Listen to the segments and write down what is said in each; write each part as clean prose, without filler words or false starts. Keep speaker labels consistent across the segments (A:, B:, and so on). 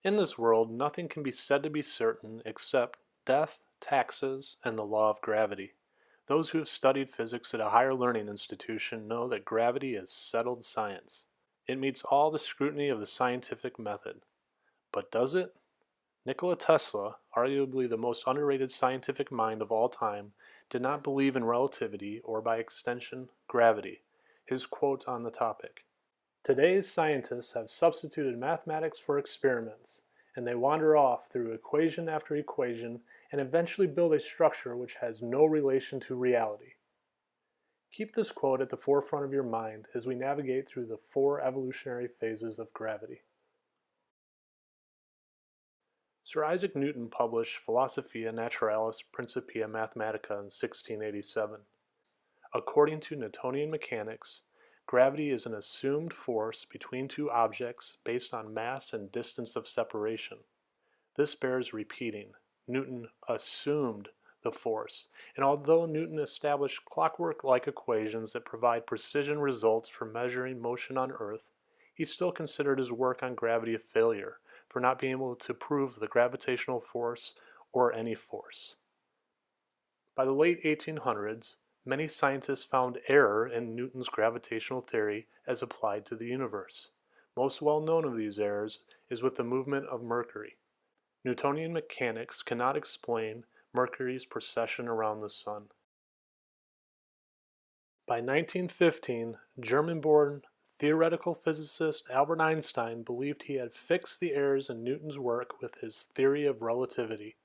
A: In this world, nothing can be said to be certain except death, taxes, and the law of gravity. Those who have studied physics at a higher learning institution know that gravity is settled science. It meets all the scrutiny of the scientific method. But does it? Nikola Tesla, arguably the most underrated scientific mind of all time, did not believe in relativity or, by extension, gravity. His quote on the topic: "Today's scientists have substituted mathematics for experiments, and they wander off through equation after equation and eventually build a structure which has no relation to reality." Keep this quote at the forefront of your mind as we navigate through the 4 evolutionary phases of gravity. Sir Isaac Newton published Philosophiae Naturalis Principia Mathematica in 1687. According to Newtonian mechanics, gravity is an assumed force between two objects based on mass and distance of separation. This bears repeating. Newton assumed the force, and although Newton established clockwork-like equations that provide precision results for measuring motion on Earth, he still considered his work on gravity a failure for not being able to prove the gravitational force or any force. By the late 1800s, many scientists found error in Newton's gravitational theory as applied to the universe. Most well known of these errors is with the movement of Mercury. Newtonian mechanics cannot explain Mercury's precession around the Sun. By 1915, German-born theoretical physicist Albert Einstein believed he had fixed the errors in Newton's work with his theory of relativity.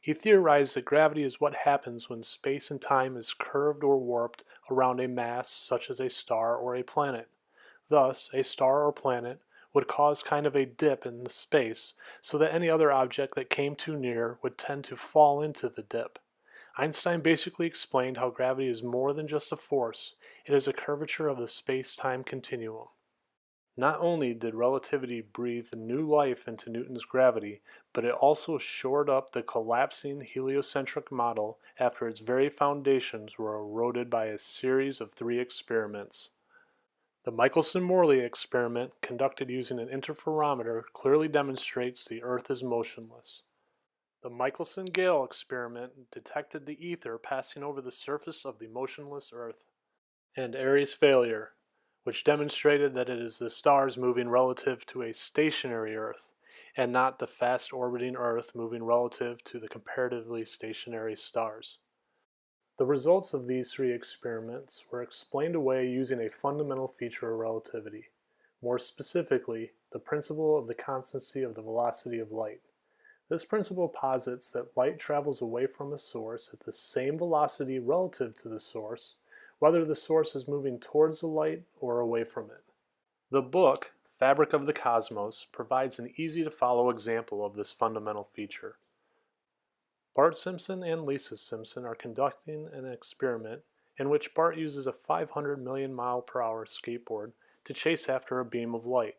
A: He theorized that gravity is what happens when space and time is curved or warped around a mass such as a star or a planet. Thus, a star or planet would cause kind of a dip in the space so that any other object that came too near would tend to fall into the dip. Einstein basically explained how gravity is more than just a force, it is a curvature of the space-time continuum. Not only did relativity breathe new life into Newton's gravity, but it also shored up the collapsing heliocentric model after its very foundations were eroded by a series of 3 experiments. The Michelson-Morley experiment, conducted using an interferometer, clearly demonstrates the Earth is motionless. The Michelson-Gale experiment detected the ether passing over the surface of the motionless Earth. And Airy's failure, which demonstrated that it is the stars moving relative to a stationary Earth, and not the fast-orbiting Earth moving relative to the comparatively stationary stars. The results of these 3 experiments were explained away using a fundamental feature of relativity, more specifically, the principle of the constancy of the velocity of light. This principle posits that light travels away from a source at the same velocity relative to the source, whether the source is moving towards the light or away from it. The book, Fabric of the Cosmos, provides an easy-to-follow example of this fundamental feature. Bart Simpson and Lisa Simpson are conducting an experiment in which Bart uses a 500 million mile per hour skateboard to chase after a beam of light.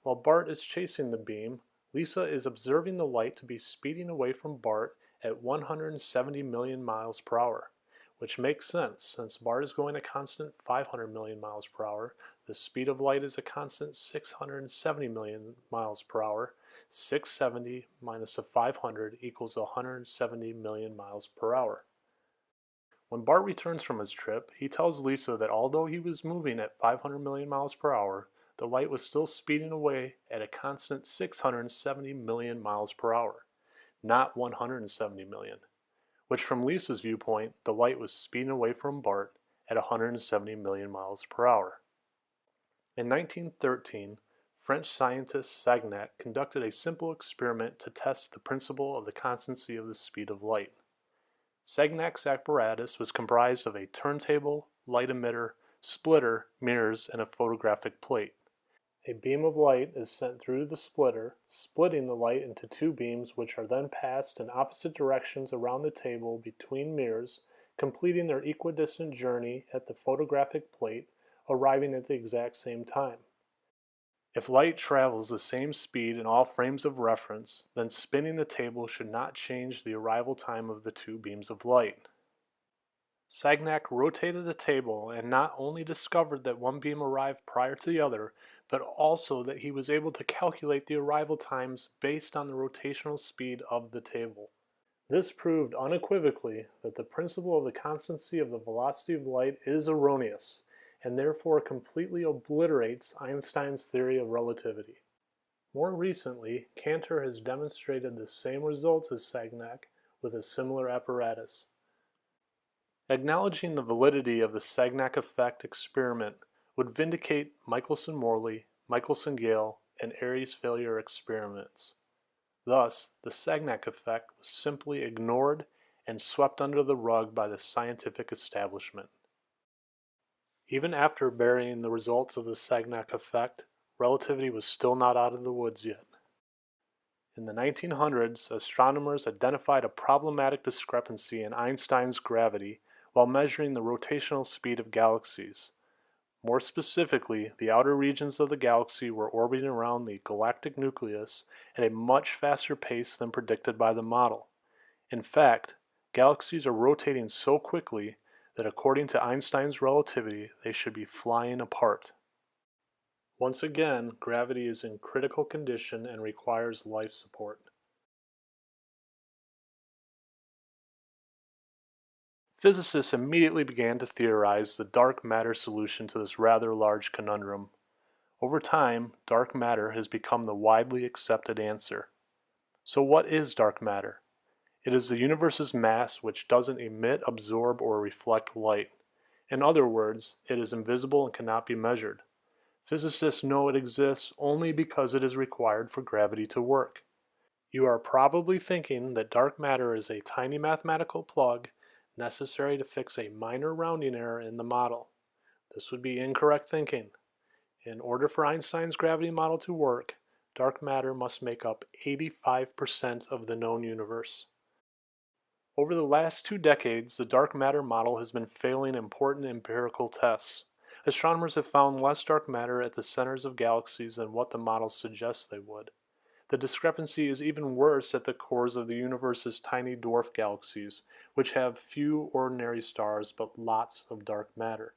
A: While Bart is chasing the beam, Lisa is observing the light to be speeding away from Bart at 170 million miles per hour, which makes sense since Bart is going a constant 500 million miles per hour, the speed of light is a constant 670 million miles per hour. 670 minus a 500 equals 170 million miles per hour. When Bart returns from his trip, he tells Lisa that although he was moving at 500 million miles per hour, the light was still speeding away at a constant 670 million miles per hour, not 170 million, which from Lisa's viewpoint, the light was speeding away from Bart at 170 million miles per hour. In 1913, French scientist Sagnac conducted a simple experiment to test the principle of the constancy of the speed of light. Sagnac's apparatus was comprised of a turntable, light emitter, splitter, mirrors, and a photographic plate. A beam of light is sent through the splitter, splitting the light into 2 beams which are then passed in opposite directions around the table between mirrors, completing their equidistant journey at the photographic plate, arriving at the exact same time. If light travels the same speed in all frames of reference, then spinning the table should not change the arrival time of the 2 beams of light. Sagnac rotated the table and not only discovered that one beam arrived prior to the other, but also that he was able to calculate the arrival times based on the rotational speed of the table. This proved unequivocally that the principle of the constancy of the velocity of light is erroneous, and therefore completely obliterates Einstein's theory of relativity. More recently, Cantor has demonstrated the same results as Sagnac with a similar apparatus. Acknowledging the validity of the Sagnac effect experiment would vindicate Michelson-Morley, Michelson-Gale, and Airy's failure experiments. Thus, the Sagnac effect was simply ignored and swept under the rug by the scientific establishment. Even after burying the results of the Sagnac effect, relativity was still not out of the woods yet. In the 1900s, astronomers identified a problematic discrepancy in Einstein's gravity while measuring the rotational speed of galaxies. More specifically, the outer regions of the galaxy were orbiting around the galactic nucleus at a much faster pace than predicted by the model. In fact, galaxies are rotating so quickly that according to Einstein's relativity, they should be flying apart. Once again, gravity is in critical condition and requires life support. Physicists immediately began to theorize the dark matter solution to this rather large conundrum. Over time, dark matter has become the widely accepted answer. So what is dark matter? It is the universe's mass which doesn't emit, absorb, or reflect light. In other words, it is invisible and cannot be measured. Physicists know it exists only because it is required for gravity to work. You are probably thinking that dark matter is a tiny mathematical plug necessary to fix a minor rounding error in the model. This would be incorrect thinking. In order for Einstein's gravity model to work, dark matter must make up 85% of the known universe. Over the last 2 decades, the dark matter model has been failing important empirical tests. Astronomers have found less dark matter at the centers of galaxies than what the model suggests they would. The discrepancy is even worse at the cores of the universe's tiny dwarf galaxies, which have few ordinary stars but lots of dark matter.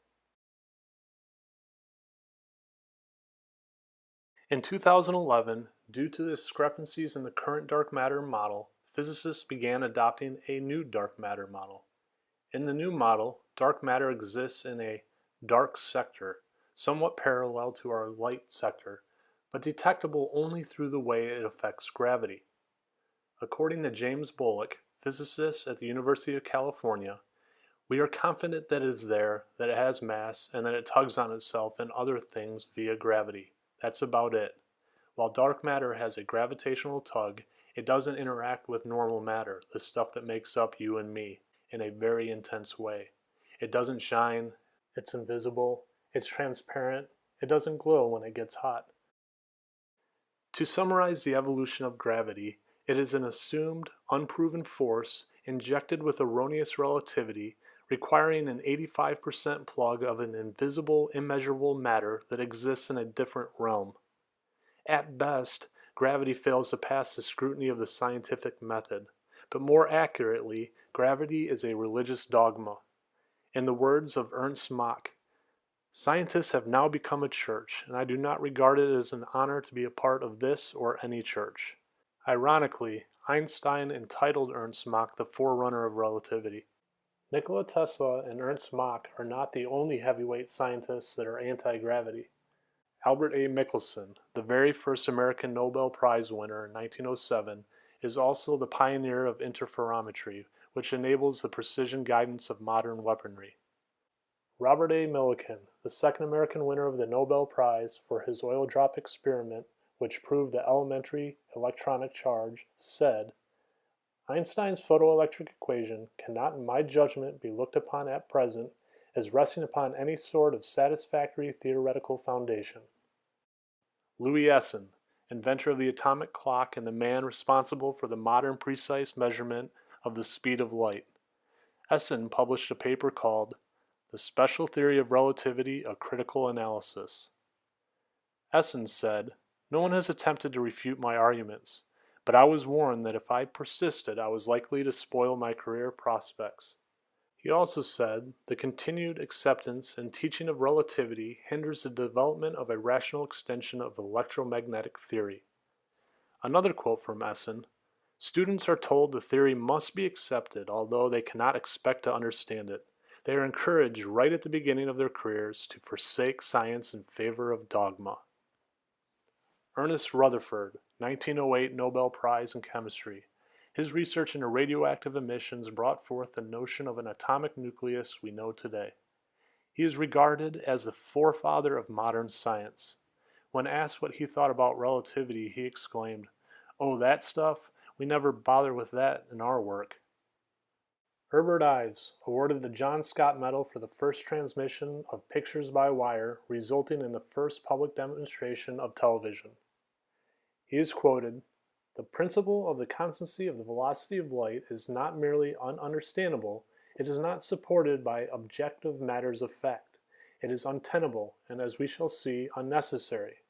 A: In 2011, due to the discrepancies in the current dark matter model, physicists began adopting a new dark matter model. In the new model, dark matter exists in a dark sector, somewhat parallel to our light sector, but detectable only through the way it affects gravity. According to James Bullock, physicist at the University of California, we are confident that it is there, that it has mass, and that it tugs on itself and other things via gravity. That's about it. While dark matter has a gravitational tug, it doesn't interact with normal matter, the stuff that makes up you and me, in a very intense way. It doesn't shine, it's invisible, it's transparent, it doesn't glow when it gets hot. To summarize the evolution of gravity, it is an assumed, unproven force injected with erroneous relativity, requiring an 85% plug of an invisible, immeasurable matter that exists in a different realm. At best, gravity fails to pass the scrutiny of the scientific method, but more accurately, gravity is a religious dogma. In the words of Ernst Mach, scientists have now become a church, and I do not regard it as an honor to be a part of this or any church. Ironically, Einstein entitled Ernst Mach the forerunner of relativity. Nikola Tesla and Ernst Mach are not the only heavyweight scientists that are anti-gravity. Albert A. Michelson, the very first American Nobel Prize winner in 1907, is also the pioneer of interferometry, which enables the precision guidance of modern weaponry. Robert A. Millikan, the second American winner of the Nobel Prize for his oil drop experiment, which proved the elementary electronic charge, said, "Einstein's photoelectric equation cannot in my judgment be looked upon at present as resting upon any sort of satisfactory theoretical foundation." Louis Essen, inventor of the atomic clock and the man responsible for the modern precise measurement of the speed of light. Essen published a paper called The Special Theory of Relativity, a Critical Analysis. Essen said, "No one has attempted to refute my arguments, but I was warned that if I persisted I was likely to spoil my career prospects." He also said, the continued acceptance and teaching of relativity hinders the development of a rational extension of electromagnetic theory. Another quote from Essen, students are told the theory must be accepted, although they cannot expect to understand it. They are encouraged right at the beginning of their careers to forsake science in favor of dogma. Ernest Rutherford, 1908 Nobel Prize in Chemistry. His research into radioactive emissions brought forth the notion of an atomic nucleus we know today. He is regarded as the forefather of modern science. When asked what he thought about relativity, he exclaimed, "Oh, that stuff? We never bother with that in our work." Herbert Ives, awarded the John Scott Medal for the first transmission of pictures by wire, resulting in the first public demonstration of television. He is quoted, "The principle of the constancy of the velocity of light is not merely ununderstandable, it is not supported by objective matters of fact. It is untenable, and as we shall see, unnecessary."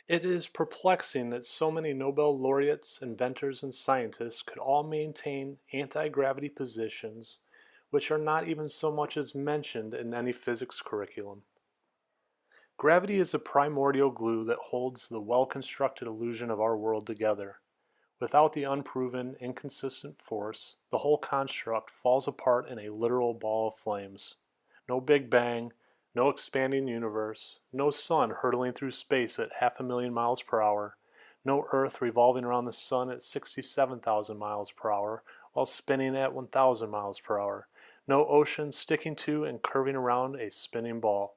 A: It is perplexing that so many Nobel laureates, inventors, and scientists could all maintain anti-gravity positions which are not even so much as mentioned in any physics curriculum. Gravity is the primordial glue that holds the well-constructed illusion of our world together. Without the unproven, inconsistent force, the whole construct falls apart in a literal ball of flames. No Big Bang, no expanding universe, no sun hurtling through space at 500,000 miles per hour, no Earth revolving around the sun at 67,000 miles per hour while spinning at 1,000 miles per hour, no ocean sticking to and curving around a spinning ball.